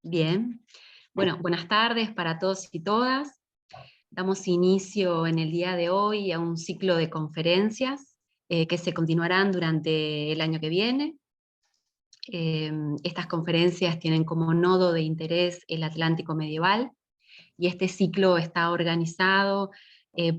Bien. Bueno, buenas tardes para todos y todas. Damos inicio en el día de hoy a un ciclo de conferencias que se continuarán durante el año que viene. Estas conferencias tienen como nodo de interés el Atlántico medieval, y este ciclo está organizado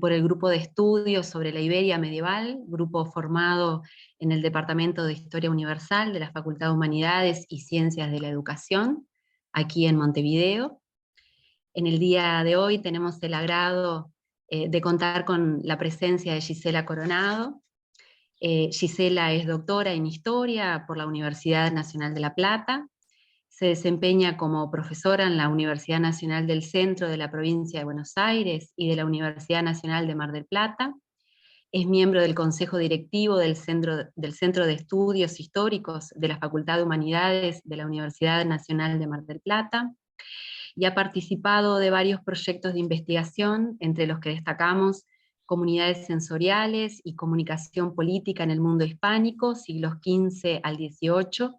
por el Grupo de Estudios sobre la Iberia Medieval, grupo formado en el Departamento de Historia Universal de la Facultad de Humanidades y Ciencias de la Educación, aquí en Montevideo. En el día de hoy tenemos el agrado de contar con la presencia de Gisela Coronado. Gisela es doctora en Historia por la Universidad Nacional de La Plata. Se desempeña como profesora en la Universidad Nacional del Centro de la Provincia de Buenos Aires y de la Universidad Nacional de Mar del Plata. Es miembro del Consejo Directivo del Centro de Estudios Históricos de la Facultad de Humanidades de la Universidad Nacional de Mar del Plata, y ha participado de varios proyectos de investigación, entre los que destacamos Comunidades Sensoriales y Comunicación Política en el Mundo Hispánico, siglos XV al XVIII,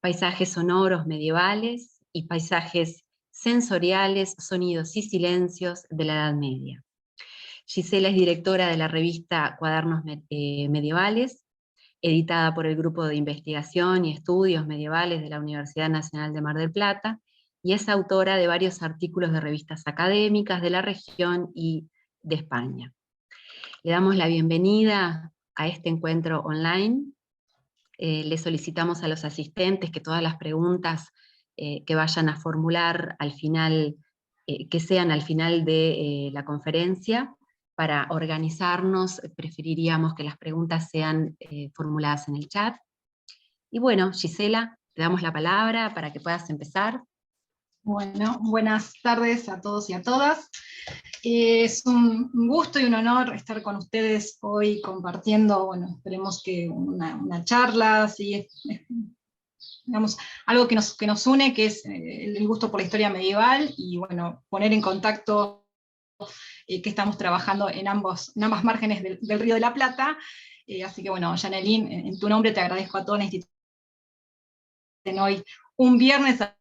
Paisajes sonoros medievales y paisajes sensoriales, sonidos y silencios de la Edad Media. Gisela es directora de la revista Cuadernos Medievales, editada por el Grupo de Investigación y Estudios Medievales de la Universidad Nacional de Mar del Plata, y es autora de varios artículos de revistas académicas de la región y de España. Le damos la bienvenida a este encuentro online. Le solicitamos a los asistentes que todas las preguntas que vayan a formular al final, que sean al final de la conferencia. Para organizarnos, preferiríamos que las preguntas sean formuladas en el chat. Y bueno, Gisela, te damos la palabra para que puedas empezar. Bueno, buenas tardes a todos y a todas. Es un gusto y un honor estar con ustedes hoy compartiendo, bueno, esperemos que una charla, ¿sí? Digamos, algo que nos une, que es el gusto por la historia medieval, y bueno, poner en contacto que estamos trabajando en ambas márgenes del Río de la Plata. Así que bueno, Janelín, en tu nombre te agradezco a toda la institución hoy, un viernes a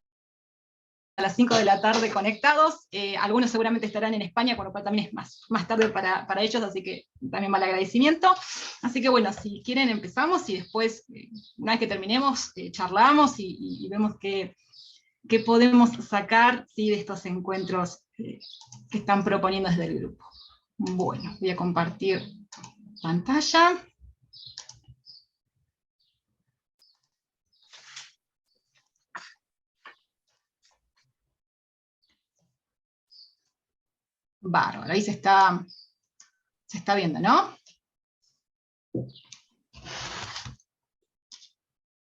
las 5 de la tarde conectados. Algunos seguramente estarán en España, con lo cual también es más tarde para ellos, así que también mal agradecimiento. Así que bueno, si quieren empezamos, y después, una vez que terminemos, charlamos y vemos qué podemos sacar, ¿sí?, de estos encuentros que están proponiendo desde el grupo. Bueno, voy a compartir pantalla. Bárbaro, ahí se está viendo, ¿no?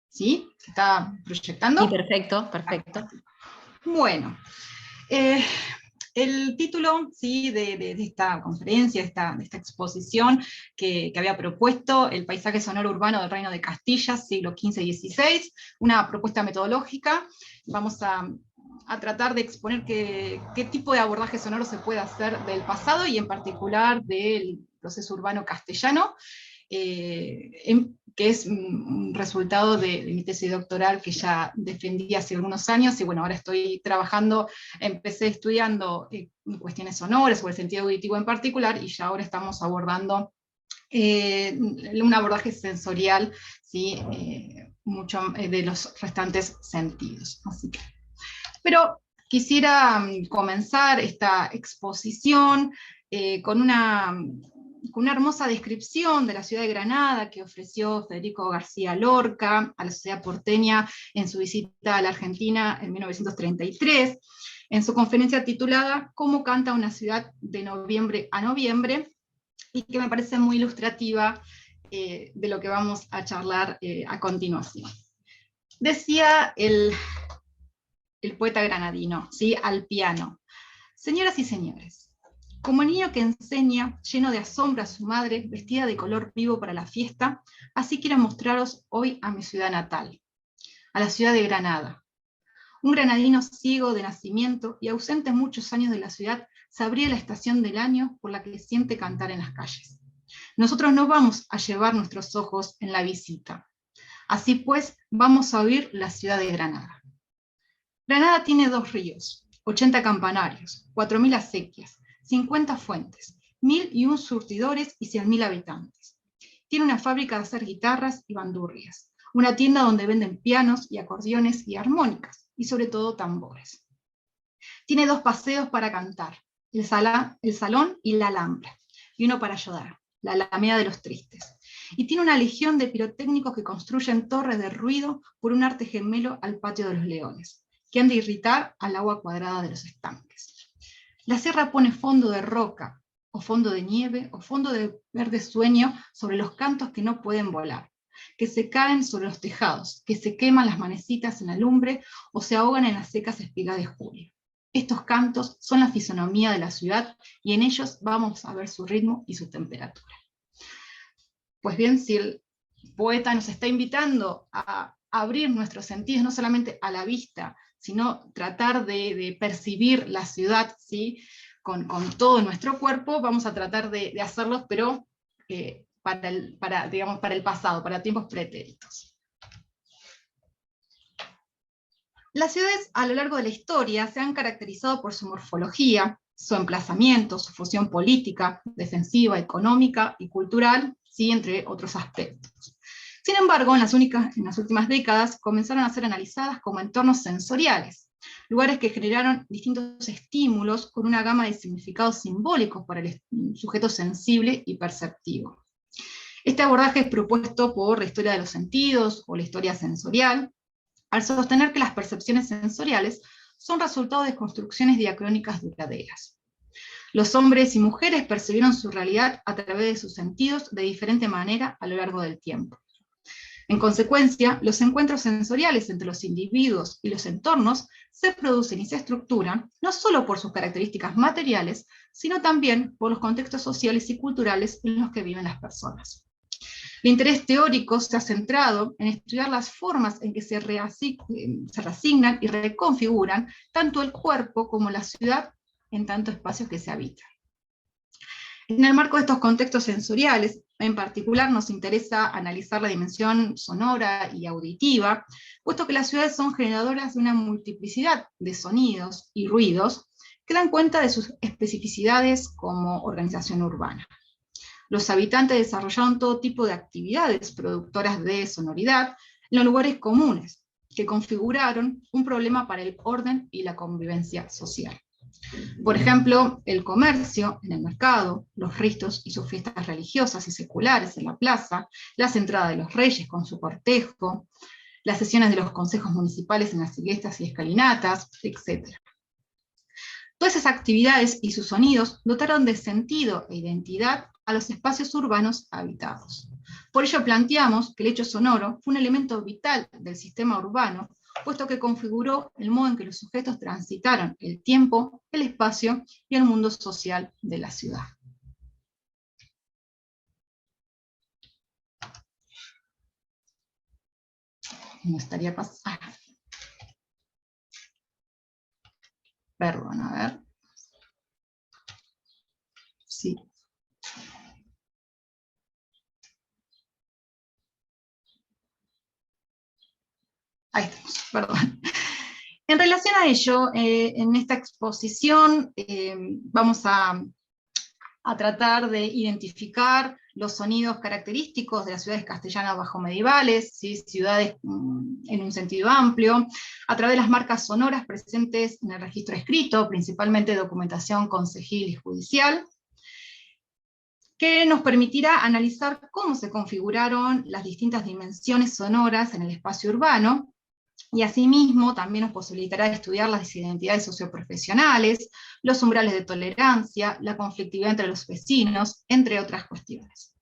¿Sí? ¿Se está proyectando? Sí, perfecto, perfecto. Bueno, el título, ¿sí?, de esta conferencia, de esta exposición que había propuesto, El paisaje sonoro urbano del Reino de Castilla, siglo XV y XVI, una propuesta metodológica. Vamos a tratar de exponer qué tipo de abordaje sonoro se puede hacer del pasado, y en particular del proceso urbano castellano, que es un resultado de mi tesis doctoral que ya defendí hace algunos años, y bueno, ahora estoy trabajando, empecé estudiando cuestiones sonoras, o el sentido auditivo en particular, y ya ahora estamos abordando un abordaje sensorial, ¿sí?, mucho de los restantes sentidos. Así que, pero quisiera comenzar esta exposición con una hermosa descripción de la ciudad de Granada que ofreció Federico García Lorca a la sociedad porteña en su visita a la Argentina en 1933, en su conferencia titulada ¿Cómo canta una ciudad de noviembre a noviembre?, y que me parece muy ilustrativa de lo que vamos a charlar a continuación. Decía el poeta granadino, ¿sí?, al piano: señoras y señores, como niño que enseña, lleno de asombro a su madre, vestida de color vivo para la fiesta, así quiero mostraros hoy a mi ciudad natal, a la ciudad de Granada. Un granadino ciego de nacimiento y ausente muchos años de la ciudad sabría la estación del año por la que siente cantar en las calles. Nosotros no vamos a llevar nuestros ojos en la visita. Así pues, vamos a oír la ciudad de Granada. Granada tiene 2 ríos, 80 campanarios, 4.000 acequias, 50 fuentes, 1.001 surtidores y 100.000 habitantes. Tiene una fábrica de hacer guitarras y bandurrias, una tienda donde venden pianos y acordeones y armónicas, y sobre todo tambores. Tiene 2 paseos para cantar, el Salón y la Alhambra, y uno para ayudar, la Alameda de los Tristes. Y tiene una legión de pirotécnicos que construyen torres de ruido por un arte gemelo al Patio de los Leones, que han de irritar al agua cuadrada de los estanques. La sierra pone fondo de roca, o fondo de nieve, o fondo de verde sueño sobre los cantos que no pueden volar, que se caen sobre los tejados, que se queman las manecitas en la lumbre, o se ahogan en las secas espigas de julio. Estos cantos son la fisonomía de la ciudad, y en ellos vamos a ver su ritmo y su temperatura. Pues bien, si el poeta nos está invitando a abrir nuestros sentidos, no solamente a la vista, sino tratar de percibir la ciudad, ¿sí?, con todo nuestro cuerpo, vamos a tratar de hacerlo, pero para el pasado, para tiempos pretéritos. Las ciudades a lo largo de la historia se han caracterizado por su morfología, su emplazamiento, su función política, defensiva, económica y cultural, ¿sí?, entre otros aspectos. Sin embargo, en las últimas décadas comenzaron a ser analizadas como entornos sensoriales, lugares que generaron distintos estímulos con una gama de significados simbólicos para el sujeto sensible y perceptivo. Este abordaje es propuesto por la historia de los sentidos o la historia sensorial, al sostener que las percepciones sensoriales son resultado de construcciones diacrónicas duraderas. Los hombres y mujeres percibieron su realidad a través de sus sentidos de diferente manera a lo largo del tiempo. En consecuencia, los encuentros sensoriales entre los individuos y los entornos se producen y se estructuran no solo por sus características materiales, sino también por los contextos sociales y culturales en los que viven las personas. El interés teórico se ha centrado en estudiar las formas en que se reasignan y reconfiguran tanto el cuerpo como la ciudad en tantos espacios que se habitan. En el marco de estos contextos sensoriales, en particular nos interesa analizar la dimensión sonora y auditiva, puesto que las ciudades son generadoras de una multiplicidad de sonidos y ruidos que dan cuenta de sus especificidades como organización urbana. Los habitantes desarrollaron todo tipo de actividades productoras de sonoridad en los lugares comunes, que configuraron un problema para el orden y la convivencia social. Por ejemplo, el comercio en el mercado, los ritos y sus fiestas religiosas y seculares en la plaza, las entradas de los reyes con su cortejo, las sesiones de los consejos municipales en las iglesias y escalinatas, etc. Todas esas actividades y sus sonidos dotaron de sentido e identidad a los espacios urbanos habitados. Por ello planteamos que el hecho sonoro fue un elemento vital del sistema urbano, puesto que configuró el modo en que los sujetos transitaron el tiempo, el espacio y el mundo social de la ciudad. Me estaría pasando. Perdón, a ver. Sí. Ahí estamos, perdón. En relación a ello, en esta exposición vamos a tratar de identificar los sonidos característicos de las ciudades castellanas bajomedievales, ¿sí?, ciudades en un sentido amplio, a través de las marcas sonoras presentes en el registro escrito, principalmente documentación concejil y judicial, que nos permitirá analizar cómo se configuraron las distintas dimensiones sonoras en el espacio urbano, y asimismo también nos posibilitará estudiar las identidades socioprofesionales, los umbrales de tolerancia, la conflictividad entre los vecinos, entre otras cuestiones.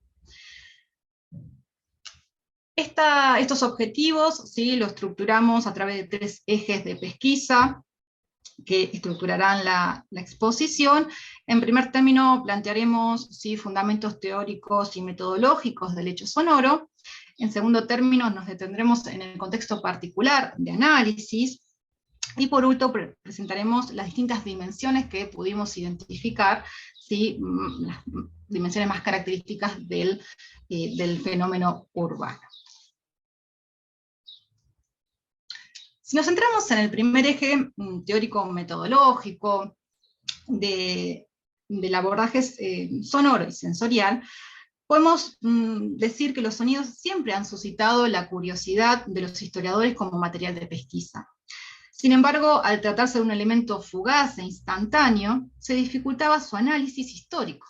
Estos objetivos, ¿sí?, los estructuramos a través de 3 ejes de pesquisa que estructurarán la exposición. En primer término plantearemos, ¿sí?, fundamentos teóricos y metodológicos del hecho sonoro. En segundo término nos detendremos en el contexto particular de análisis, y por último presentaremos las distintas dimensiones que pudimos identificar, ¿sí?, las dimensiones más características del fenómeno urbano. Si nos centramos en el primer eje teórico-metodológico del abordaje sonoro y sensorial, podemos decir que los sonidos siempre han suscitado la curiosidad de los historiadores como material de pesquisa. Sin embargo, al tratarse de un elemento fugaz e instantáneo, se dificultaba su análisis histórico.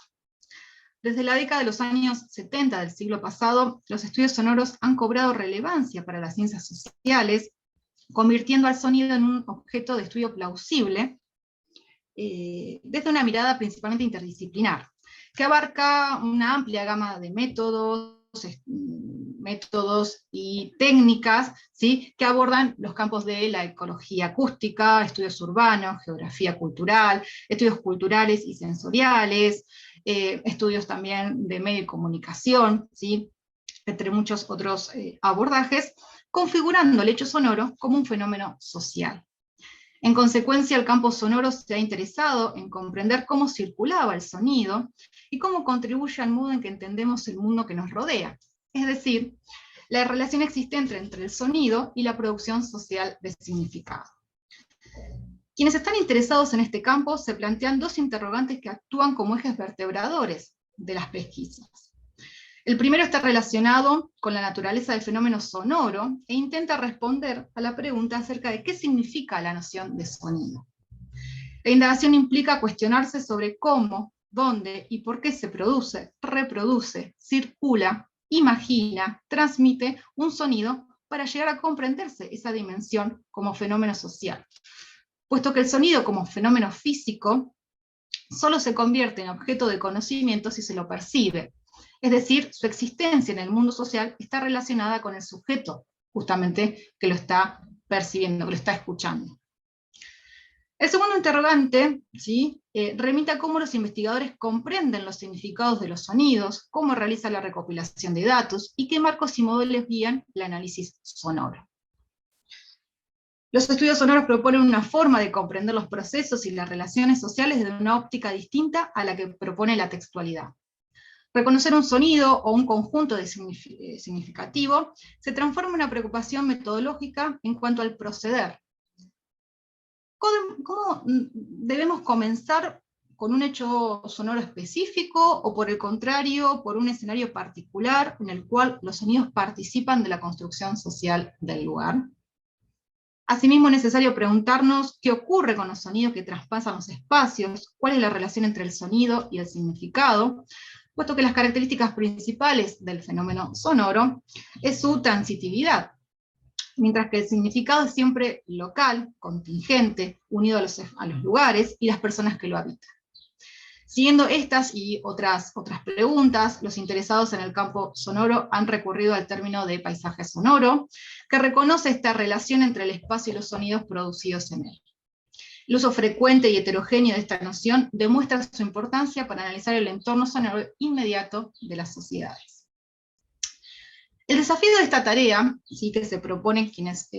Desde la década de los años 70 del siglo pasado, los estudios sonoros han cobrado relevancia para las ciencias sociales, convirtiendo al sonido en un objeto de estudio plausible, desde una mirada principalmente interdisciplinar, que abarca una amplia gama de métodos y técnicas, ¿sí?, que abordan los campos de la ecología acústica, estudios urbanos, geografía cultural, estudios culturales y sensoriales, estudios también de medio y comunicación, ¿sí?, entre muchos otros abordajes, configurando el hecho sonoro como un fenómeno social. En consecuencia, el campo sonoro se ha interesado en comprender cómo circulaba el sonido y cómo contribuye al modo en que entendemos el mundo que nos rodea, es decir, la relación existente entre el sonido y la producción social de significado. Quienes están interesados en este campo se plantean dos interrogantes que actúan como ejes vertebradores de las pesquisas. El primero está relacionado con la naturaleza del fenómeno sonoro e intenta responder a la pregunta acerca de qué significa la noción de sonido. La indagación implica cuestionarse sobre cómo, dónde y por qué se produce, reproduce, circula, imagina, transmite un sonido para llegar a comprenderse esa dimensión como fenómeno social, puesto que el sonido como fenómeno físico solo se convierte en objeto de conocimiento si se lo percibe. Es decir, su existencia en el mundo social está relacionada con el sujeto, justamente, que lo está percibiendo, que lo está escuchando. El segundo interrogante, ¿sí?, remite a cómo los investigadores comprenden los significados de los sonidos, cómo realizan la recopilación de datos, y qué marcos y modelos guían el análisis sonoro. Los estudios sonoros proponen una forma de comprender los procesos y las relaciones sociales desde una óptica distinta a la que propone la textualidad. Reconocer un sonido o un conjunto de significativo se transforma en una preocupación metodológica en cuanto al proceder. ¿Cómo debemos comenzar con un hecho sonoro específico o, por el contrario, por un escenario particular en el cual los sonidos participan de la construcción social del lugar? Asimismo, es necesario preguntarnos qué ocurre con los sonidos que traspasan los espacios, cuál es la relación entre el sonido y el significado, puesto que las características principales del fenómeno sonoro es su transitividad, mientras que el significado es siempre local, contingente, unido a los lugares y las personas que lo habitan. Siguiendo estas y otras preguntas, los interesados en el campo sonoro han recurrido al término de paisaje sonoro, que reconoce esta relación entre el espacio y los sonidos producidos en él. El uso frecuente y heterogéneo de esta noción demuestra su importancia para analizar el entorno sonoro inmediato de las sociedades. El desafío de esta tarea, ¿sí?, que se propone quienes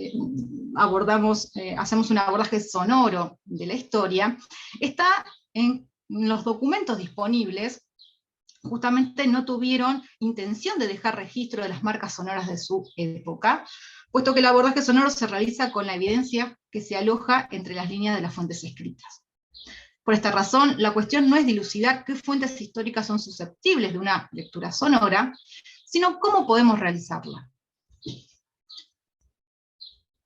hacemos un abordaje sonoro de la historia, está en los documentos disponibles. Justamente no tuvieron intención de dejar registro de las marcas sonoras de su época, puesto que el abordaje sonoro se realiza con la evidencia que se aloja entre las líneas de las fuentes escritas. Por esta razón, la cuestión no es dilucidar qué fuentes históricas son susceptibles de una lectura sonora, sino cómo podemos realizarla.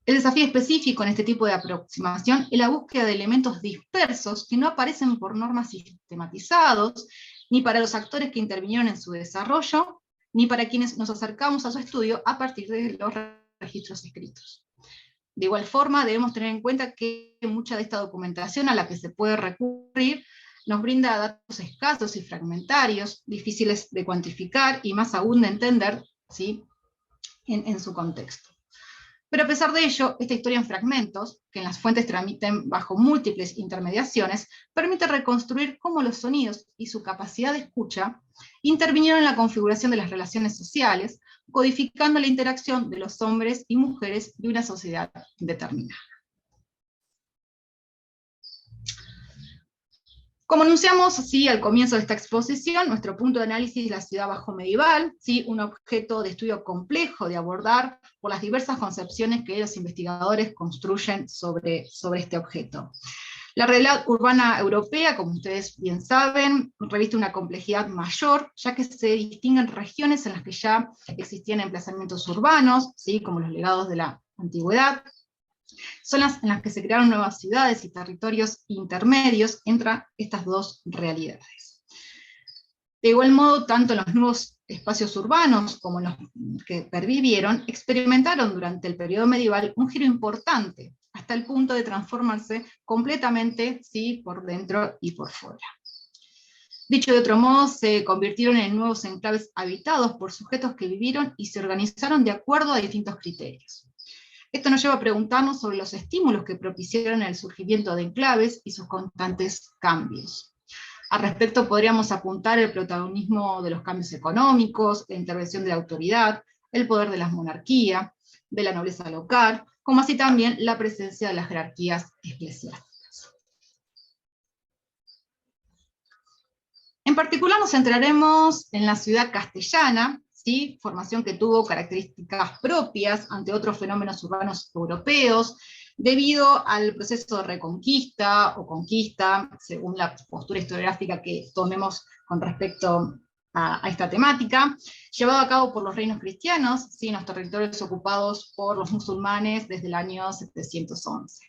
El desafío específico en este tipo de aproximación es la búsqueda de elementos dispersos que no aparecen por normas sistematizados, ni para los actores que intervinieron en su desarrollo, ni para quienes nos acercamos a su estudio a partir de los registros escritos. De igual forma, debemos tener en cuenta que mucha de esta documentación a la que se puede recurrir nos brinda datos escasos y fragmentarios, difíciles de cuantificar y más aún de entender, ¿sí?, en su contexto. Pero a pesar de ello, esta historia en fragmentos, que en las fuentes tramiten bajo múltiples intermediaciones, permite reconstruir cómo los sonidos y su capacidad de escucha intervinieron en la configuración de las relaciones sociales, codificando la interacción de los hombres y mujeres de una sociedad determinada. Como anunciamos ¿sí? al comienzo de esta exposición, nuestro punto de análisis es la ciudad bajo medieval, ¿sí? Un objeto de estudio complejo de abordar por las diversas concepciones que los investigadores construyen sobre este objeto. La realidad urbana europea, como ustedes bien saben, reviste una complejidad mayor, ya que se distinguen regiones en las que ya existían emplazamientos urbanos, ¿sí? como los legados de la antigüedad, zonas en las que se crearon nuevas ciudades y territorios intermedios entre estas dos realidades. De igual modo, tanto los nuevos espacios urbanos como los que pervivieron experimentaron durante el periodo medieval un giro importante, hasta el punto de transformarse completamente, ¿sí? por dentro y por fuera. Dicho de otro modo, se convirtieron en nuevos enclaves habitados por sujetos que vivieron y se organizaron de acuerdo a distintos criterios. Esto nos lleva a preguntarnos sobre los estímulos que propiciaron el surgimiento de enclaves y sus constantes cambios. Al respecto podríamos apuntar el protagonismo de los cambios económicos, la intervención de la autoridad, el poder de la monarquía, de la nobleza local, como así también la presencia de las jerarquías eclesiásticas. En particular nos centraremos en la ciudad castellana, ¿sí? Formación que tuvo características propias ante otros fenómenos urbanos europeos, debido al proceso de reconquista o conquista, según la postura historiográfica que tomemos con respecto a esta temática, llevado a cabo por los reinos cristianos, ¿sí? en los territorios ocupados por los musulmanes desde el año 711.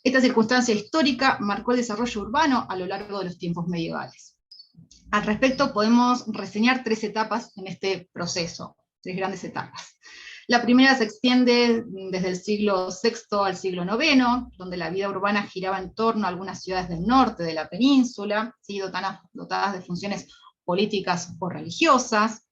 Esta circunstancia histórica marcó el desarrollo urbano a lo largo de los tiempos medievales. Al respecto podemos reseñar tres etapas en este proceso, tres grandes etapas. La primera se extiende desde el siglo VI al siglo IX, donde la vida urbana giraba en torno a algunas ciudades del norte de la península, ¿sí? dotadas de funciones políticas o religiosas.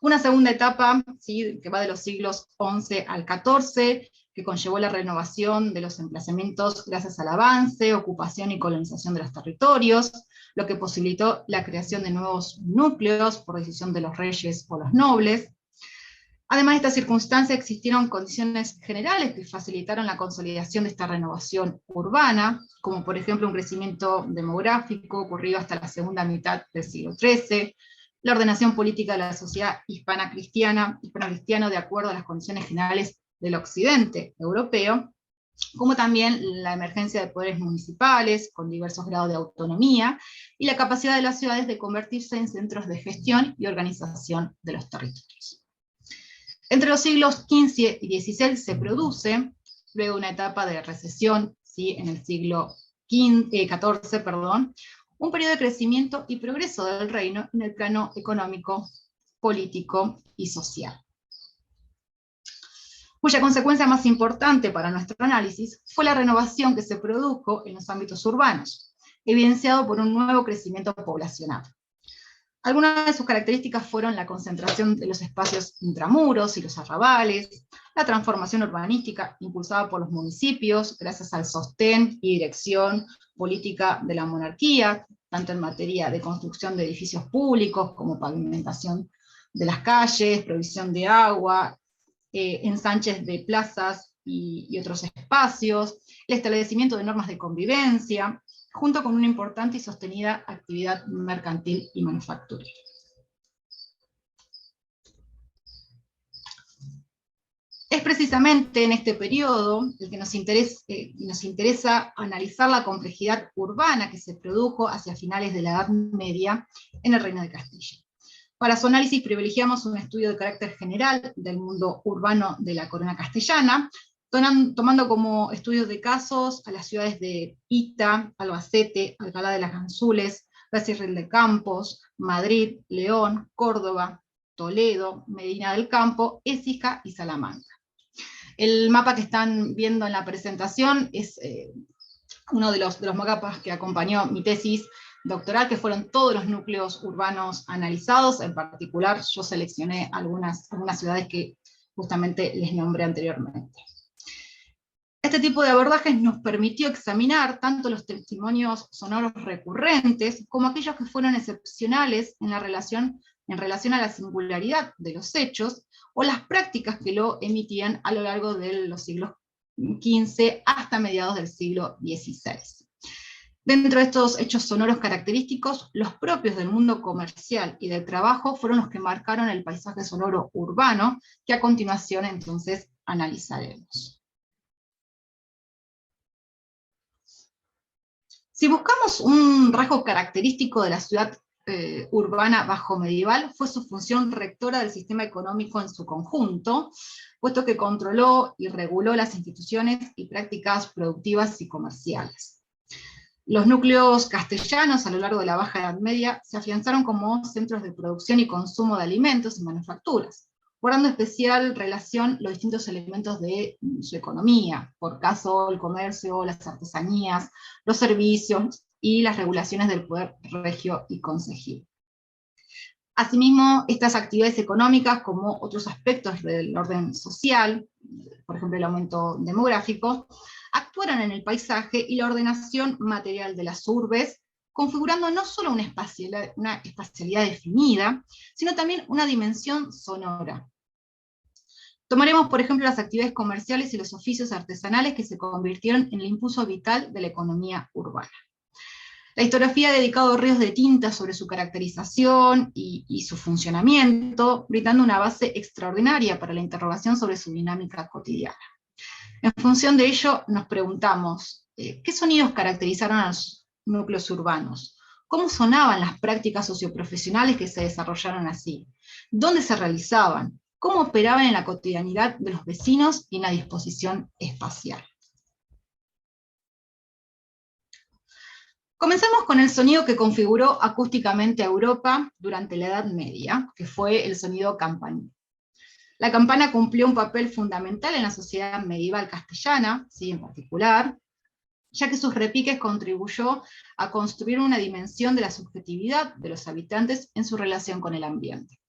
Una segunda etapa, ¿sí? que va de los siglos XI al XIV, que conllevó la renovación de los emplazamientos gracias al avance, ocupación y colonización de los territorios, lo que posibilitó la creación de nuevos núcleos por decisión de los reyes o los nobles. Además de esta circunstancia, existieron condiciones generales que facilitaron la consolidación de esta renovación urbana, como por ejemplo un crecimiento demográfico ocurrido hasta la segunda mitad del siglo XIII, la ordenación política de la sociedad hispano-cristiana de acuerdo a las condiciones generales del occidente europeo, como también la emergencia de poderes municipales con diversos grados de autonomía y la capacidad de las ciudades de convertirse en centros de gestión y organización de los territorios. Entre los siglos XV y XVI se produce luego una etapa de recesión, ¿sí? en el siglo XIV, un periodo de crecimiento y progreso del reino en el plano económico, político y social, cuya consecuencia más importante para nuestro análisis fue la renovación que se produjo en los ámbitos urbanos, evidenciado por un nuevo crecimiento poblacional. Algunas de sus características fueron la concentración de los espacios intramuros y los arrabales, la transformación urbanística impulsada por los municipios gracias al sostén y dirección política de la monarquía, tanto en materia de construcción de edificios públicos como pavimentación de las calles, provisión de agua, ensanches de plazas y otros espacios, el establecimiento de normas de convivencia, junto con una importante y sostenida actividad mercantil y manufacturera. Es precisamente en este periodo el que nos interesa analizar la complejidad urbana que se produjo hacia finales de la Edad Media en el Reino de Castilla. Para su análisis privilegiamos un estudio de carácter general del mundo urbano de la corona castellana, tomando como estudios de casos a las ciudades de Ita, Albacete, Alcalá de las Ganzules, Becerril de Campos, Madrid, León, Córdoba, Toledo, Medina del Campo, Écija y Salamanca. El mapa que están viendo en la presentación es uno de los mapas que acompañó mi tesis doctoral, que fueron todos los núcleos urbanos analizados. En particular, yo seleccioné algunas ciudades que justamente les nombré anteriormente. Este tipo de abordajes nos permitió examinar tanto los testimonios sonoros recurrentes, como aquellos que fueron excepcionales en relación a la singularidad de los hechos, o las prácticas que lo emitían a lo largo de los siglos XV hasta mediados del siglo XVI. Dentro de estos hechos sonoros característicos, los propios del mundo comercial y del trabajo fueron los que marcaron el paisaje sonoro urbano, que a continuación entonces analizaremos. Si buscamos un rasgo característico de la ciudad urbana bajo medieval, fue su función rectora del sistema económico en su conjunto, puesto que controló y reguló las instituciones y prácticas productivas y comerciales. Los núcleos castellanos a lo largo de la Baja Edad Media se afianzaron como centros de producción y consumo de alimentos y manufacturas, guardando especial relación los distintos elementos de su economía, por caso el comercio, las artesanías, los servicios y las regulaciones del poder regio y concejil. Asimismo, estas actividades económicas, como otros aspectos del orden social, por ejemplo el aumento demográfico, actuaron en el paisaje y la ordenación material de las urbes, configurando no solo una espacialidad definida, sino también una dimensión sonora. Tomaremos, por ejemplo, las actividades comerciales y los oficios artesanales que se convirtieron en el impulso vital de la economía urbana. La historiografía ha dedicado ríos de tinta sobre su caracterización y su funcionamiento, brindando una base extraordinaria para la interrogación sobre su dinámica cotidiana. En función de ello, nos preguntamos, ¿qué sonidos caracterizaron a los núcleos urbanos? ¿Cómo sonaban las prácticas socioprofesionales que se desarrollaron así? ¿Dónde se realizaban? ¿Cómo operaban en la cotidianidad de los vecinos y en la disposición espacial? Comencemos con el sonido que configuró acústicamente a Europa durante la Edad Media, que fue el sonido campanil. La campana cumplió un papel fundamental en la sociedad medieval castellana, ¿sí?, en particular, ya que sus repiques contribuyó a construir una dimensión de la subjetividad de los habitantes en su relación con el ambiente.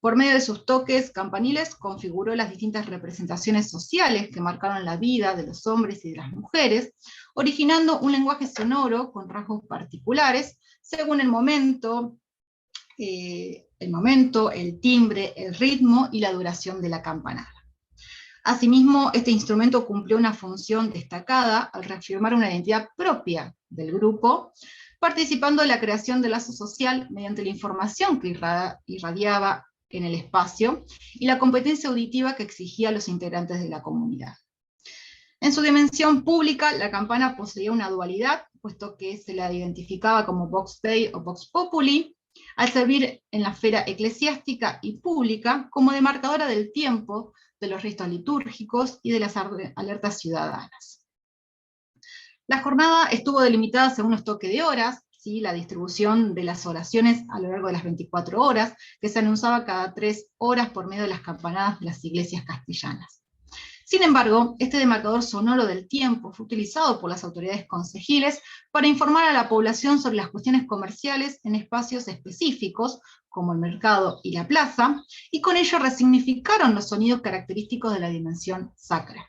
Por medio de sus toques campaniles configuró las distintas representaciones sociales que marcaron la vida de los hombres y de las mujeres, originando un lenguaje sonoro con rasgos particulares según el momento, el timbre, el ritmo y la duración de la campanada. Asimismo, este instrumento cumplió una función destacada al reafirmar una identidad propia del grupo, participando en la creación del lazo social mediante la información que irradiaba en el espacio y la competencia auditiva que exigía a los integrantes de la comunidad. En su dimensión pública, la campana poseía una dualidad, puesto que se la identificaba como vox dei o vox populi, al servir en la esfera eclesiástica y pública como demarcadora del tiempo, de los ritos litúrgicos y de las alertas ciudadanas. La jornada estuvo delimitada según los toques de horas, ¿sí?, la distribución de las oraciones a lo largo de las 24 horas, que se anunciaba cada 3 horas por medio de las campanadas de las iglesias castellanas. Sin embargo, este demarcador sonoro del tiempo fue utilizado por las autoridades concejiles para informar a la población sobre las cuestiones comerciales en espacios específicos, como el mercado y la plaza, y con ello resignificaron los sonidos característicos de la dimensión sacra.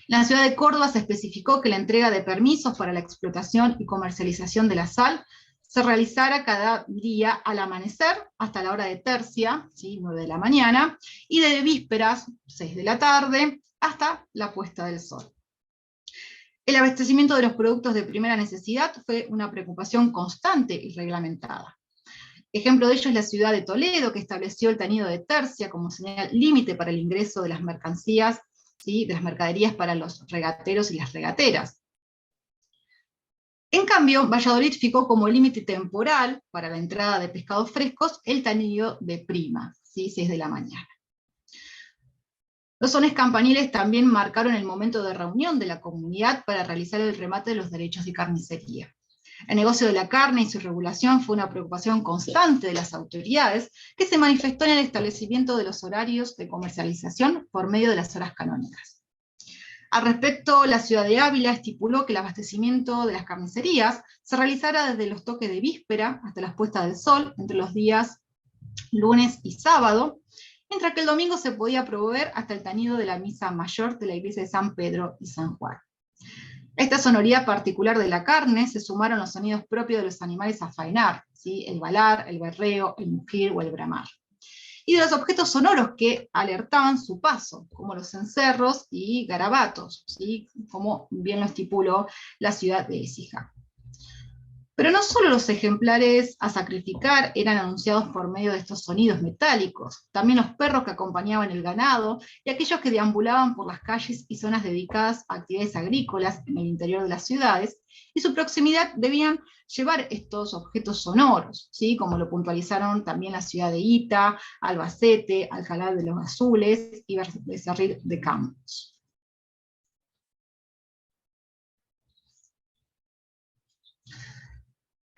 En la ciudad de Córdoba se especificó que la entrega de permisos para la explotación y comercialización de la sal se realizara cada día al amanecer hasta la hora de tercia, ¿sí?, 9 de la mañana, y de vísperas, 6 de la tarde, hasta la puesta del sol. El abastecimiento de los productos de primera necesidad fue una preocupación constante y reglamentada. Ejemplo de ello es la ciudad de Toledo, que estableció el tañido de tercia como señal límite para el ingreso de las mercancías, ¿sí?, de las mercaderías para los regateros y las regateras. En cambio, Valladolid fijó como límite temporal para la entrada de pescados frescos el tañido de prima, ¿sí?, 6 de la mañana. Los sones campaniles también marcaron el momento de reunión de la comunidad para realizar el remate de los derechos de carnicería. El negocio de la carne y su regulación fue una preocupación constante de las autoridades, que se manifestó en el establecimiento de los horarios de comercialización por medio de las horas canónicas. Al respecto, la ciudad de Ávila estipuló que el abastecimiento de las carnicerías se realizara desde los toques de víspera hasta la puesta del sol, entre los días lunes y sábado, mientras que el domingo se podía proveer hasta el tañido de la misa mayor de la iglesia de San Pedro y San Juan. A esta sonoridad particular de la carne se sumaron los sonidos propios de los animales a faenar, ¿sí?, el balar, el berreo, el mugir o el bramar, y de los objetos sonoros que alertaban su paso, como los cencerros y garabatos, ¿sí?, como bien lo estipuló la ciudad de Écija. Pero no solo los ejemplares a sacrificar eran anunciados por medio de estos sonidos metálicos, también los perros que acompañaban el ganado y aquellos que deambulaban por las calles y zonas dedicadas a actividades agrícolas en el interior de las ciudades, y su proximidad debían llevar estos objetos sonoros, ¿sí? Como lo puntualizaron también la ciudad de Ita, Albacete, Alcalá de los Azules y Becerril de Campos.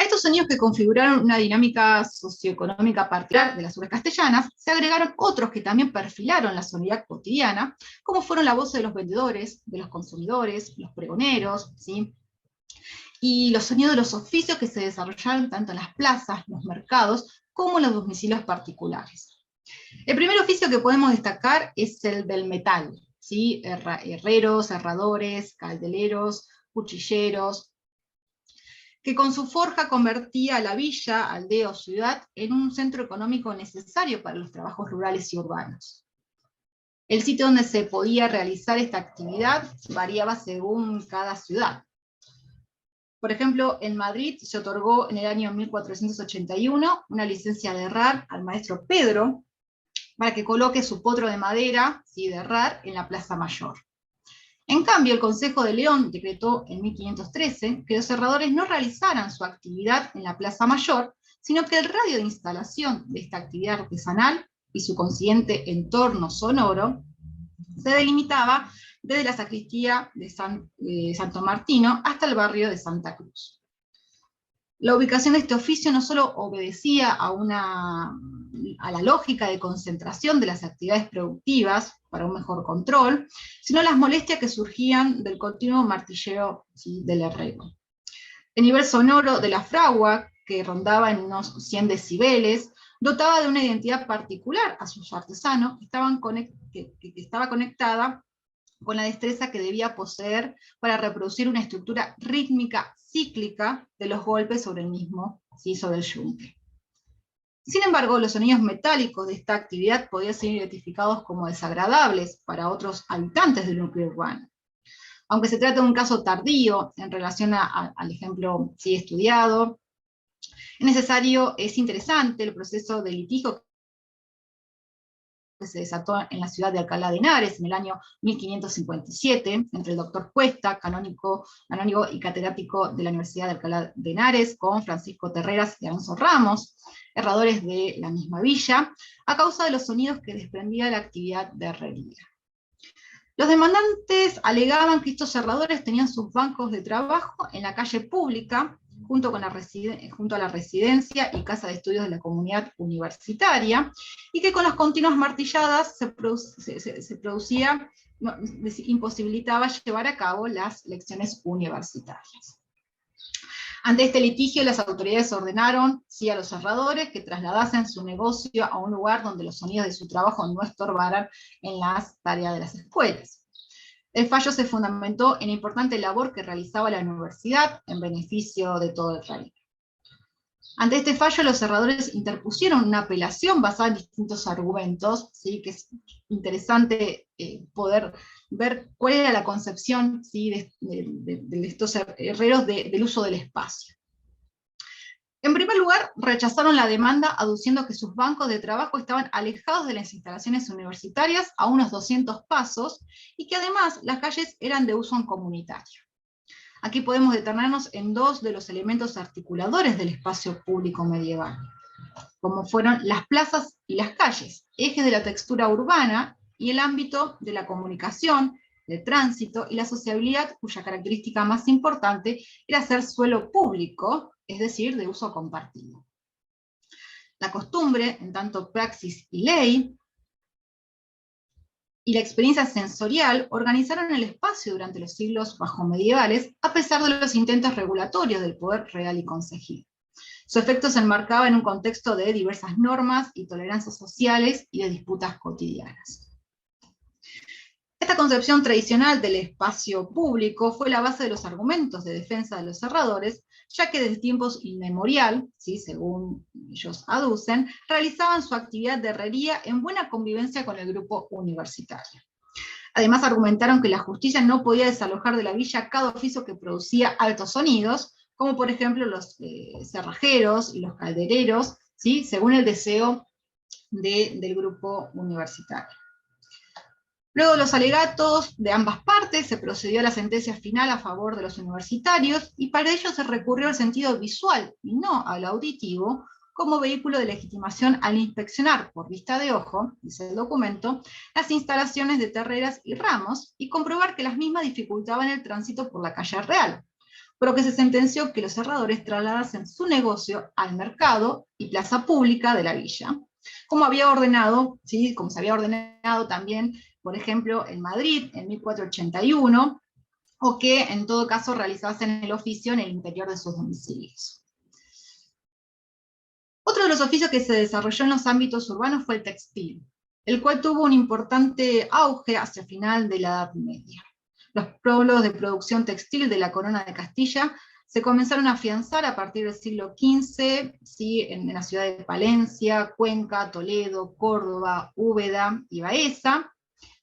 A estos sonidos que configuraron una dinámica socioeconómica particular de las urbes castellanas, se agregaron otros que también perfilaron la sonoridad cotidiana, como fueron la voz de los vendedores, de los consumidores, los pregoneros, ¿sí? Y los sonidos de los oficios que se desarrollaron tanto en las plazas, los mercados, como en los domicilios particulares. El primer oficio que podemos destacar es el del metal, ¿sí? Herreros, herradores, caldeleros, cuchilleros, que con su forja convertía a la villa, aldea o ciudad en un centro económico necesario para los trabajos rurales y urbanos. El sitio donde se podía realizar esta actividad variaba según cada ciudad. Por ejemplo, en Madrid se otorgó en el año 1481 una licencia de herrar al maestro Pedro para que coloque su potro de madera, ¿sí?, de herrar en la Plaza Mayor. En cambio, el Consejo de León decretó en 1513 que los herradores no realizaran su actividad en la Plaza Mayor, sino que el radio de instalación de esta actividad artesanal y su consiguiente entorno sonoro se delimitaba desde la sacristía de Santo Martino hasta el barrio de Santa Cruz. La ubicación de este oficio no solo obedecía a la lógica de concentración de las actividades productivas para un mejor control, sino las molestias que surgían del continuo martilleo, ¿sí?, del herrero. El nivel sonoro de la fragua, que rondaba en unos 100 decibeles, dotaba de una identidad particular a sus artesanos, que estaba conectada con la destreza que debía poseer para reproducir una estructura rítmica cíclica de los golpes sobre el mismo, ¿sí?, sobre el yunque. Sin embargo, los sonidos metálicos de esta actividad podían ser identificados como desagradables para otros habitantes del núcleo urbano. Aunque se trata de un caso tardío en relación al ejemplo sí estudiado, es interesante el proceso de litigio que se desató en la ciudad de Alcalá de Henares en el año 1557, entre el doctor Cuesta, canónigo y catedrático de la Universidad de Alcalá de Henares, con Francisco Terreras y Alonso Ramos, herradores de la misma villa, a causa de los sonidos que desprendía la actividad de herrería. Los demandantes alegaban que estos herradores tenían sus bancos de trabajo en la calle pública, junto a la residencia y casa de estudios de la comunidad universitaria, y que con las continuas martilladas imposibilitaba llevar a cabo las lecciones universitarias. Ante este litigio, las autoridades ordenaron, sí, a los herradores que trasladasen su negocio a un lugar donde los sonidos de su trabajo no estorbaran en las tareas de las escuelas. El fallo se fundamentó en la importante labor que realizaba la universidad en beneficio de todo el reino. Ante este fallo, los herradores interpusieron una apelación basada en distintos argumentos, ¿sí?, que es interesante poder ver cuál era la concepción, ¿sí?, de estos herreros del uso del espacio. En primer lugar, rechazaron la demanda aduciendo que sus bancos de trabajo estaban alejados de las instalaciones universitarias a unos 200 pasos y que además las calles eran de uso comunitario. Aquí podemos detenernos en dos de los elementos articuladores del espacio público medieval, como fueron las plazas y las calles, ejes de la textura urbana y el ámbito de la comunicación, del tránsito y la sociabilidad, cuya característica más importante era ser suelo público, es decir, de uso compartido. La costumbre, en tanto praxis y ley, y la experiencia sensorial organizaron el espacio durante los siglos bajomedievales, a pesar de los intentos regulatorios del poder real y concejil. Su efecto se enmarcaba en un contexto de diversas normas y tolerancias sociales y de disputas cotidianas. Esta concepción tradicional del espacio público fue la base de los argumentos de defensa de los herradores, ya que desde tiempos inmemorial, ¿sí?, según ellos aducen, realizaban su actividad de herrería en buena convivencia con el grupo universitario. Además argumentaron que la justicia no podía desalojar de la villa cada oficio que producía altos sonidos, como por ejemplo los cerrajeros y los caldereros, ¿sí? Según el deseo del grupo universitario. Luego de los alegatos de ambas partes, se procedió a la sentencia final a favor de los universitarios, y para ello se recurrió al sentido visual y no al auditivo, como vehículo de legitimación al inspeccionar por vista de ojo, dice el documento, las instalaciones de Terreras y Ramos, y comprobar que las mismas dificultaban el tránsito por la calle Real, por lo que se sentenció que los cerradores trasladasen su negocio al mercado y plaza pública de la villa, como había ordenado, ¿sí? Como se había ordenado también, por ejemplo, en Madrid, en 1481, o que en todo caso realizasen el oficio en el interior de sus domicilios. Otro de los oficios que se desarrolló en los ámbitos urbanos fue el textil, el cual tuvo un importante auge hacia el final de la Edad Media. Los polos de producción textil de la Corona de Castilla se comenzaron a afianzar a partir del siglo XV, ¿sí? En la ciudad de Palencia, Cuenca, Toledo, Córdoba, Úbeda y Baeza,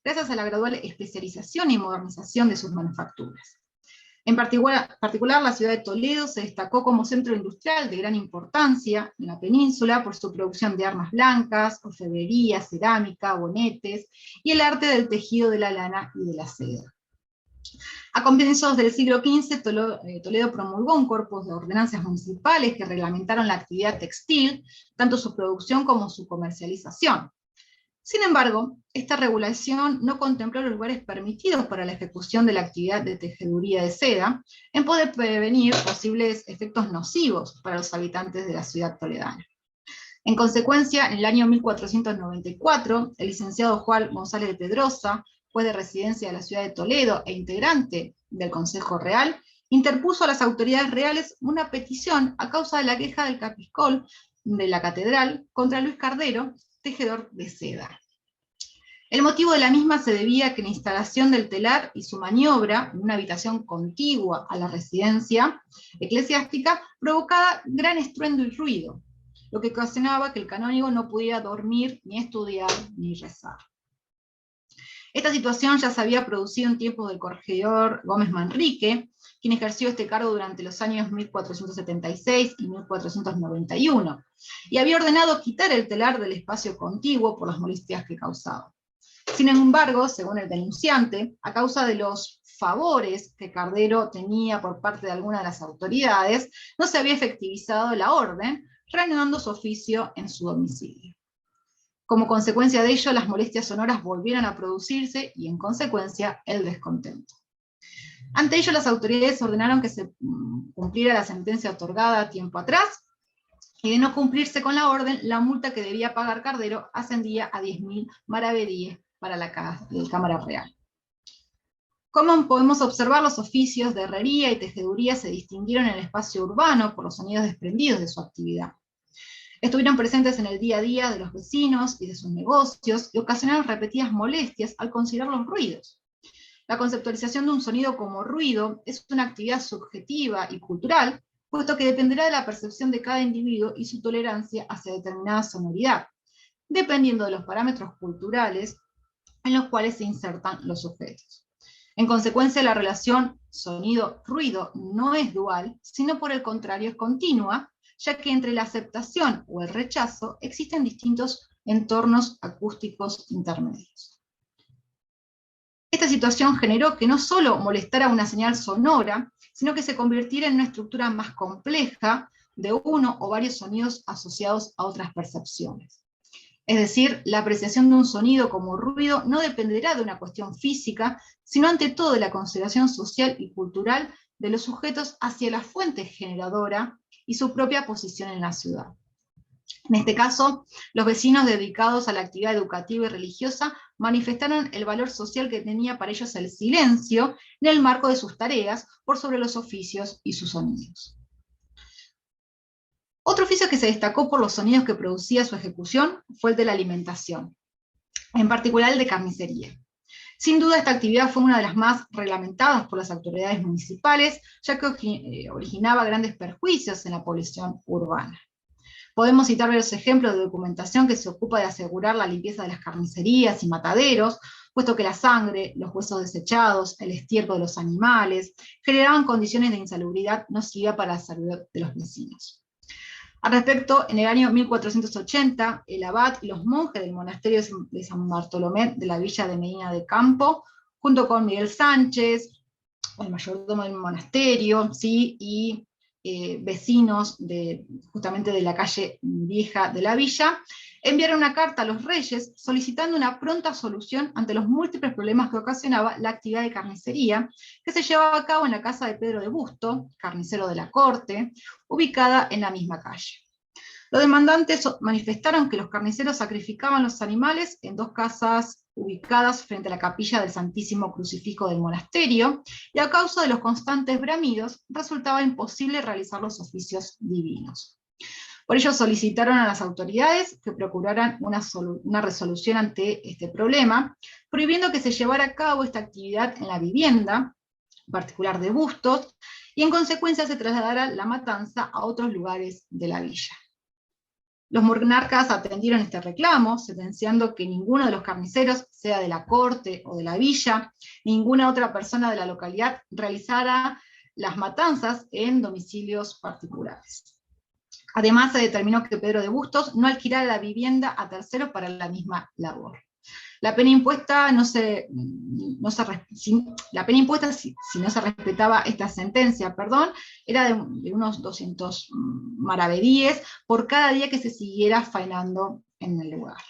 gracias a la gradual especialización y modernización de sus manufacturas. En particular, la ciudad de Toledo se destacó como centro industrial de gran importancia en la península por su producción de armas blancas, orfebrería, cerámica, bonetes y el arte del tejido de la lana y de la seda. A comienzos del siglo XV, Toledo promulgó un corpus de ordenanzas municipales que reglamentaron la actividad textil, tanto su producción como su comercialización. Sin embargo, esta regulación no contempló los lugares permitidos para la ejecución de la actividad de tejeduría de seda, en poder prevenir posibles efectos nocivos para los habitantes de la ciudad toledana. En consecuencia, en el año 1494, el licenciado Juan González de Pedrosa, juez de residencia de la ciudad de Toledo e integrante del Consejo Real, interpuso a las autoridades reales una petición a causa de la queja del capiscol de la catedral contra Luis Cardero, tejedor de seda. El motivo de la misma se debía a que la instalación del telar y su maniobra en una habitación contigua a la residencia eclesiástica provocaba gran estruendo y ruido, lo que ocasionaba que el canónigo no pudiera dormir, ni estudiar, ni rezar. Esta situación ya se había producido en tiempos del corregidor Gómez Manrique, quien ejerció este cargo durante los años 1476 y 1491, y había ordenado quitar el telar del espacio contiguo por las molestias que causaba. Sin embargo, según el denunciante, a causa de los favores que Cardero tenía por parte de algunas de las autoridades, no se había efectivizado la orden, reanudando su oficio en su domicilio. Como consecuencia de ello, las molestias sonoras volvieron a producirse y, en consecuencia, el descontento. Ante ello, las autoridades ordenaron que se cumpliera la sentencia otorgada tiempo atrás, y de no cumplirse con la orden, la multa que debía pagar Cardero ascendía a 10.000 maravedíes para la Cámara Real. Como podemos observar, los oficios de herrería y tejeduría se distinguieron en el espacio urbano por los sonidos desprendidos de su actividad. Estuvieron presentes en el día a día de los vecinos y de sus negocios, y ocasionaron repetidas molestias al considerar los ruidos. La conceptualización de un sonido como ruido es una actividad subjetiva y cultural, puesto que dependerá de la percepción de cada individuo y su tolerancia hacia determinada sonoridad, dependiendo de los parámetros culturales en los cuales se insertan los sujetos. En consecuencia, la relación sonido-ruido no es dual, sino por el contrario es continua, ya que entre la aceptación o el rechazo existen distintos entornos acústicos intermedios. Esta situación generó que no solo molestara una señal sonora, sino que se convirtiera en una estructura más compleja de uno o varios sonidos asociados a otras percepciones. Es decir, la apreciación de un sonido como ruido no dependerá de una cuestión física, sino ante todo de la consideración social y cultural de los sujetos hacia la fuente generadora y su propia posición en la ciudad. En este caso, los vecinos dedicados a la actividad educativa y religiosa manifestaron el valor social que tenía para ellos el silencio en el marco de sus tareas por sobre los oficios y sus sonidos. Otro oficio que se destacó por los sonidos que producía su ejecución fue el de la alimentación, en particular el de carnicería. Sin duda, esta actividad fue una de las más reglamentadas por las autoridades municipales, ya que originaba grandes perjuicios en la población urbana. Podemos citar varios ejemplos de documentación que se ocupa de asegurar la limpieza de las carnicerías y mataderos, puesto que la sangre, los huesos desechados, el estiércol de los animales, generaban condiciones de insalubridad nociva para la salud de los vecinos. Al respecto, en el año 1480, el abad y los monjes del monasterio de San Bartolomé de la villa de Medina de Campo, junto con Miguel Sánchez, el mayordomo del monasterio, ¿sí? Y vecinos justamente de la calle vieja de la villa, enviaron una carta a los reyes solicitando una pronta solución ante los múltiples problemas que ocasionaba la actividad de carnicería que se llevaba a cabo en la casa de Pedro de Busto, carnicero de la corte, ubicada en la misma calle. Los demandantes manifestaron que los carniceros sacrificaban los animales en dos casas ubicadas frente a la capilla del Santísimo Crucifijo del monasterio, y a causa de los constantes bramidos resultaba imposible realizar los oficios divinos. Por ello solicitaron a las autoridades que procuraran una resolución ante este problema, prohibiendo que se llevara a cabo esta actividad en la vivienda, en particular de Bustos, y en consecuencia se trasladara la matanza a otros lugares de la villa. Los monarcas atendieron este reclamo, sentenciando que ninguno de los carniceros, sea de la corte o de la villa, ninguna otra persona de la localidad realizara las matanzas en domicilios particulares. Además, se determinó que Pedro de Bustos no alquilara la vivienda a terceros para la misma labor. La pena impuesta, si no se respetaba esta sentencia, era de unos 200 maravedíes por cada día que se siguiera faenando en el lugar.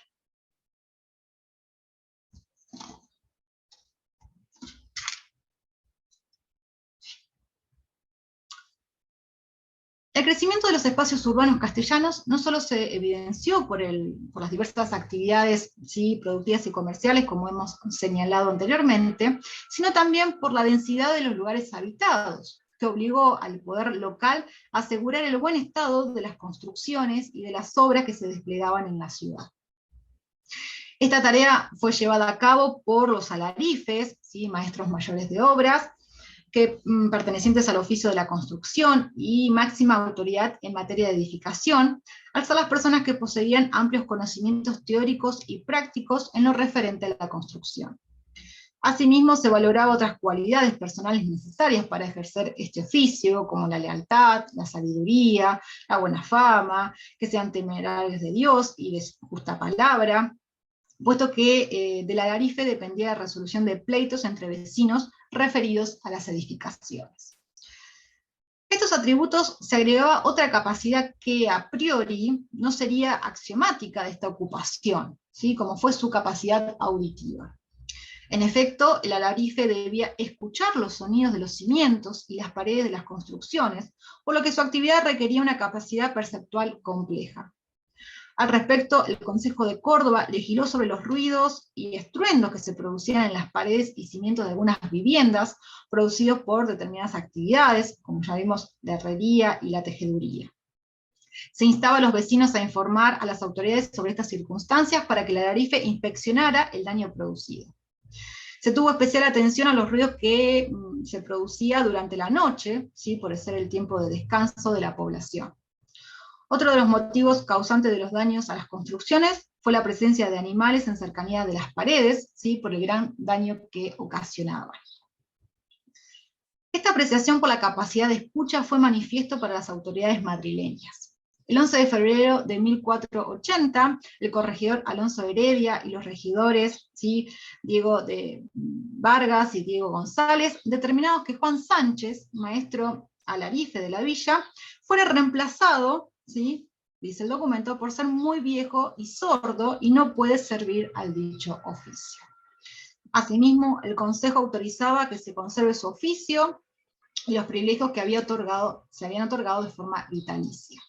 El crecimiento de los espacios urbanos castellanos no solo se evidenció por las diversas actividades, ¿sí?, productivas y comerciales, como hemos señalado anteriormente, sino también por la densidad de los lugares habitados, que obligó al poder local a asegurar el buen estado de las construcciones y de las obras que se desplegaban en la ciudad. Esta tarea fue llevada a cabo por los alarifes, ¿sí?, maestros mayores de obras, pertenecientes al oficio de la construcción y máxima autoridad en materia de edificación, al ser las personas que poseían amplios conocimientos teóricos y prácticos en lo referente a la construcción. Asimismo, se valoraba otras cualidades personales necesarias para ejercer este oficio, como la lealtad, la sabiduría, la buena fama, que sean temerarios de Dios y de su justa palabra, puesto que del alarife dependía la resolución de pleitos entre vecinos referidos a las edificaciones. A estos atributos se agregaba otra capacidad que a priori no sería axiomática de esta ocupación, ¿sí?, como fue su capacidad auditiva. En efecto, el alarife debía escuchar los sonidos de los cimientos y las paredes de las construcciones, por lo que su actividad requería una capacidad perceptual compleja. Al respecto, el Consejo de Córdoba legisló sobre los ruidos y estruendos que se producían en las paredes y cimientos de algunas viviendas, producidos por determinadas actividades, como ya vimos, la herrería y la tejeduría. Se instaba a los vecinos a informar a las autoridades sobre estas circunstancias para que el alarife inspeccionara el daño producido. Se tuvo especial atención a los ruidos que se producía durante la noche, ¿sí?, por ser el tiempo de descanso de la población. Otro de los motivos causantes de los daños a las construcciones fue la presencia de animales en cercanía de las paredes, ¿sí?, por el gran daño que ocasionaban. Esta apreciación por la capacidad de escucha fue manifiesto para las autoridades madrileñas. El 11 de febrero de 1480, el corregidor Alonso Heredia y los regidores, ¿sí?, Diego de Vargas y Diego González, determinaron que Juan Sánchez, maestro alarife de la villa, fuera reemplazado, ¿sí?, dice el documento, por ser muy viejo y sordo y no puede servir al dicho oficio. Asimismo, el Consejo autorizaba que se conserve su oficio y los privilegios que se habían otorgado de forma vitalicia.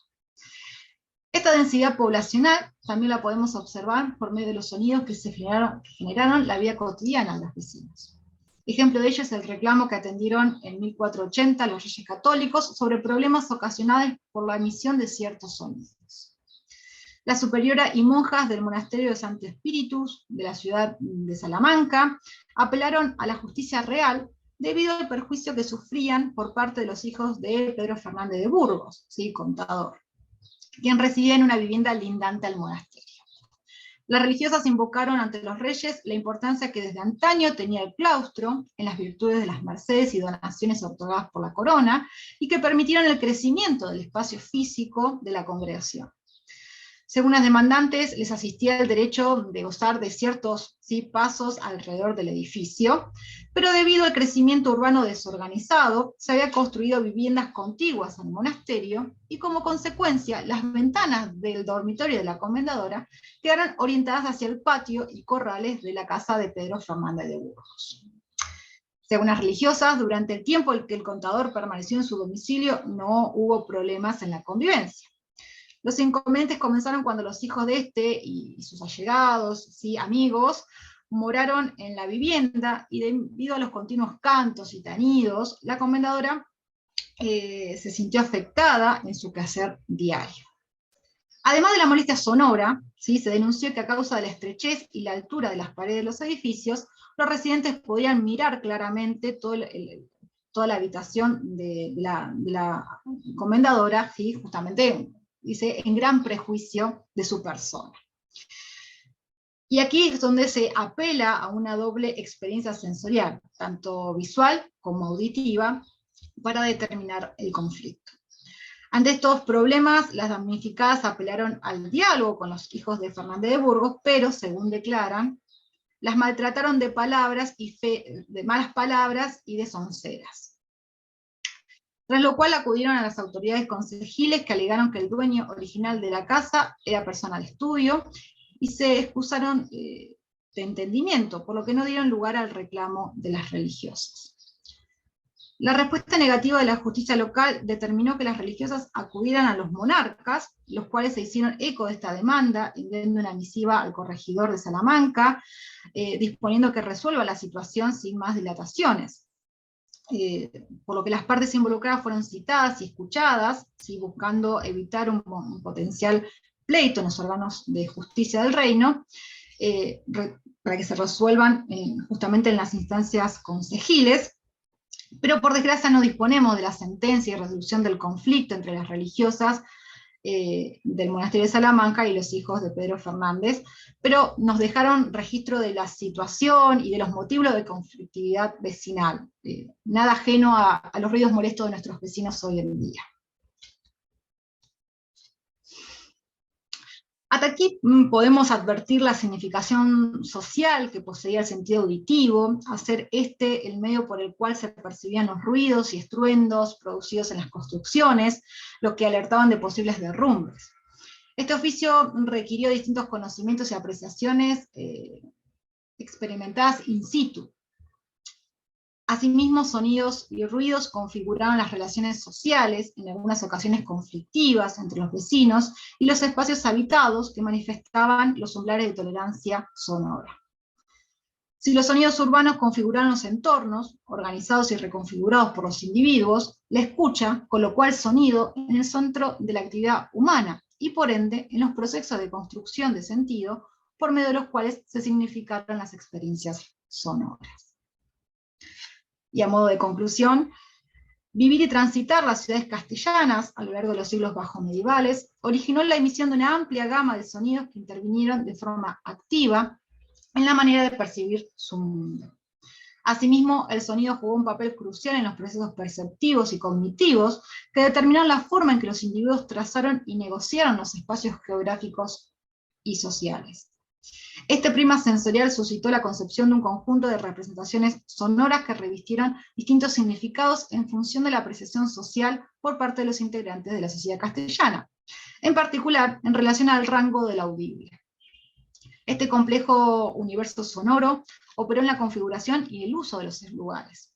Esta densidad poblacional también la podemos observar por medio de los sonidos que generaron la vida cotidiana de los vecinos. Ejemplo de ello es el reclamo que atendieron en 1480 los reyes católicos sobre problemas ocasionados por la emisión de ciertos sonidos. La superiora y monjas del monasterio de Santo Espíritus de la ciudad de Salamanca apelaron a la justicia real debido al perjuicio que sufrían por parte de los hijos de Pedro Fernández de Burgos, ¿sí?, contador, quien residía en una vivienda lindante al monasterio. Las religiosas invocaron ante los reyes la importancia que desde antaño tenía el claustro en las virtudes de las mercedes y donaciones otorgadas por la corona, y que permitieron el crecimiento del espacio físico de la congregación. Según las demandantes, les asistía el derecho de gozar de ciertos pasos alrededor del edificio, pero debido al crecimiento urbano desorganizado, se había construido viviendas contiguas al monasterio, y como consecuencia, las ventanas del dormitorio de la comendadora quedaron orientadas hacia el patio y corrales de la casa de Pedro Fernández de Burgos. Según las religiosas, durante el tiempo en que el contador permaneció en su domicilio, no hubo problemas en la convivencia. Los inconvenientes comenzaron cuando los hijos de este y sus allegados, amigos, moraron en la vivienda, y debido a los continuos cantos y tañidos, la comendadora se sintió afectada en su quehacer diario. Además de la molestia sonora, se denunció que a causa de la estrechez y la altura de las paredes de los edificios, los residentes podían mirar claramente toda la habitación de la comendadora, justamente, dice, en gran prejuicio de su persona. Y aquí es donde se apela a una doble experiencia sensorial, tanto visual como auditiva, para determinar el conflicto. Ante estos problemas, las damnificadas apelaron al diálogo con los hijos de Fernández de Burgos, pero, según declaran, las maltrataron de malas palabras y de sonceras. Tras lo cual acudieron a las autoridades concejiles, que alegaron que el dueño original de la casa era persona de estudio, y se excusaron de entendimiento, por lo que no dieron lugar al reclamo de las religiosas. La respuesta negativa de la justicia local determinó que las religiosas acudieran a los monarcas, los cuales se hicieron eco de esta demanda, enviando una misiva al corregidor de Salamanca, disponiendo que resuelva la situación sin más dilataciones. Por lo que las partes involucradas fueron citadas y escuchadas, buscando evitar un potencial pleito en los órganos de justicia del reino, para que se resuelvan justamente en las instancias concejiles. Pero por desgracia no disponemos de la sentencia y resolución del conflicto entre las religiosas del monasterio de Salamanca y los hijos de Pedro Fernández, pero nos dejaron registro de la situación y de los motivos de conflictividad vecinal, nada ajeno a los ruidos molestos de nuestros vecinos hoy en día. Hasta aquí podemos advertir la significación social que poseía el sentido auditivo, hacer el medio por el cual se percibían los ruidos y estruendos producidos en las construcciones, lo que alertaban de posibles derrumbes. Este oficio requirió distintos conocimientos y apreciaciones experimentadas in situ. Asimismo, sonidos y ruidos configuraban las relaciones sociales, en algunas ocasiones conflictivas, entre los vecinos, y los espacios habitados que manifestaban los umbrales de tolerancia sonora. Si los sonidos urbanos configuraban los entornos, organizados y reconfigurados por los individuos, la escucha colocó al sonido en el centro de la actividad humana, y por ende en los procesos de construcción de sentido, por medio de los cuales se significaron las experiencias sonoras. Y a modo de conclusión, vivir y transitar las ciudades castellanas a lo largo de los siglos bajomedievales originó la emisión de una amplia gama de sonidos que intervinieron de forma activa en la manera de percibir su mundo. Asimismo, el sonido jugó un papel crucial en los procesos perceptivos y cognitivos que determinaron la forma en que los individuos trazaron y negociaron los espacios geográficos y sociales. Este prisma sensorial suscitó la concepción de un conjunto de representaciones sonoras que revistieron distintos significados en función de la apreciación social por parte de los integrantes de la sociedad castellana, en particular en relación al rango del audible. Este complejo universo sonoro operó en la configuración y el uso de los lugares.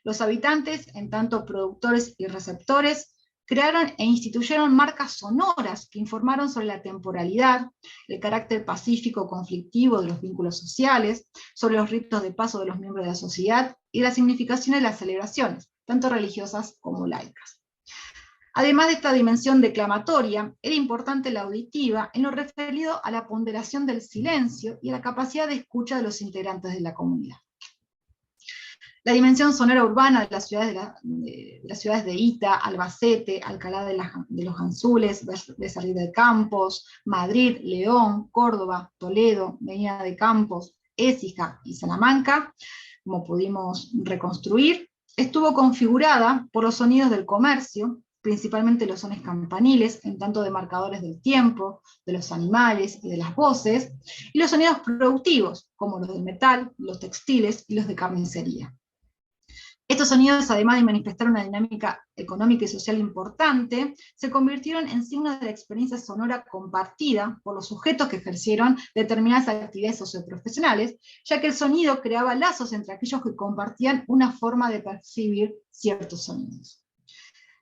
Los habitantes, en tanto productores y receptores, crearon e instituyeron marcas sonoras que informaron sobre la temporalidad, el carácter pacífico conflictivo de los vínculos sociales, sobre los ritos de paso de los miembros de la sociedad y la significación de las celebraciones, tanto religiosas como laicas. Además de esta dimensión declamatoria, era importante la auditiva en lo referido a la ponderación del silencio y a la capacidad de escucha de los integrantes de la comunidad. La dimensión sonora urbana de las ciudades de Ita, Albacete, Alcalá de los Ganzules, Becerril de Campos, Madrid, León, Córdoba, Toledo, Medina de Campos, Écija y Salamanca, como pudimos reconstruir, estuvo configurada por los sonidos del comercio, principalmente los sones campaniles, en tanto de marcadores del tiempo, de los animales y de las voces, y los sonidos productivos, como los del metal, los textiles y los de carnicería. Estos sonidos, además de manifestar una dinámica económica y social importante, se convirtieron en signos de la experiencia sonora compartida por los sujetos que ejercieron determinadas actividades socioprofesionales, ya que el sonido creaba lazos entre aquellos que compartían una forma de percibir ciertos sonidos.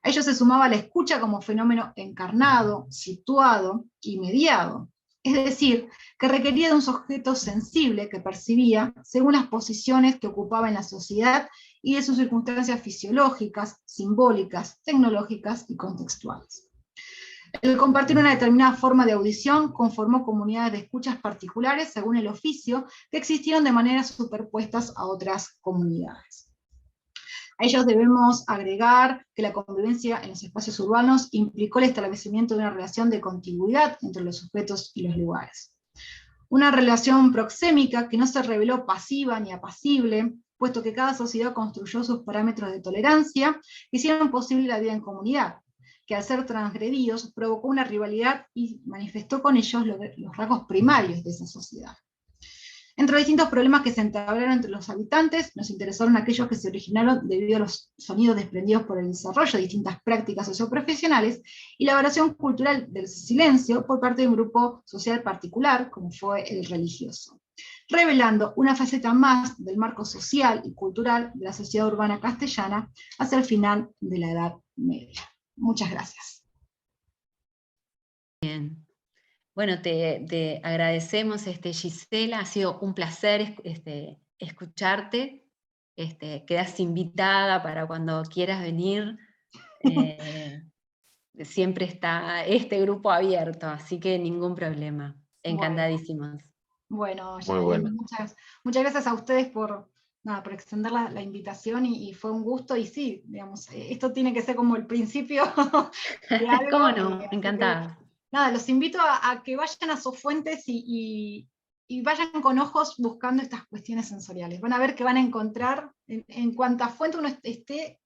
A ello se sumaba la escucha como fenómeno encarnado, situado y mediado, es decir, que requería de un sujeto sensible que percibía según las posiciones que ocupaba en la sociedad y de sus circunstancias fisiológicas, simbólicas, tecnológicas y contextuales. El compartir una determinada forma de audición conformó comunidades de escuchas particulares según el oficio que existieron de manera superpuestas a otras comunidades. A ellos debemos agregar que la convivencia en los espacios urbanos implicó el establecimiento de una relación de contigüidad entre los sujetos y los lugares. Una relación proxémica que no se reveló pasiva ni apacible, puesto que cada sociedad construyó sus parámetros de tolerancia que hicieron posible la vida en comunidad, que al ser transgredidos provocó una rivalidad y manifestó con ellos los rasgos primarios de esa sociedad. Entre los distintos problemas que se entablaron entre los habitantes, nos interesaron aquellos que se originaron debido a los sonidos desprendidos por el desarrollo de distintas prácticas socioprofesionales y la variación cultural del silencio por parte de un grupo social particular, como fue el religioso, revelando una faceta más del marco social y cultural de la sociedad urbana castellana hacia el final de la Edad Media. Muchas gracias. Bien. Bueno, te agradecemos, Gisela, ha sido un placer escucharte, quedas invitada para cuando quieras venir, siempre está este grupo abierto, así que ningún problema, encantadísimos. Bueno, muchas gracias a ustedes por extender la invitación y fue un gusto, y sí, digamos, esto tiene que ser como el principio de algo. ¿Cómo no? Encantada. Nada, los invito a que vayan a sus fuentes y vayan con ojos buscando estas cuestiones sensoriales. Van a ver que van a encontrar, en cuanta fuente uno esté,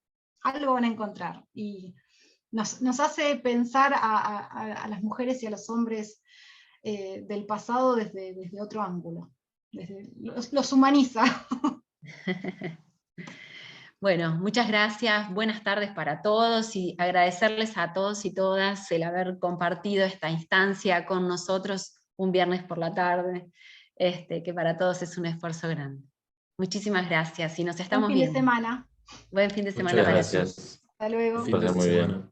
algo van a encontrar. Y nos hace pensar a las mujeres y a los hombres del pasado desde otro ángulo. Los humaniza. Bueno, muchas gracias, buenas tardes para todos y agradecerles a todos y todas el haber compartido esta instancia con nosotros un viernes por la tarde, que para todos es un esfuerzo grande. Muchísimas gracias y nos estamos viendo. Buen fin de semana. Buen fin de semana Muchas para gracias. todos. Hasta luego. Fin de semana.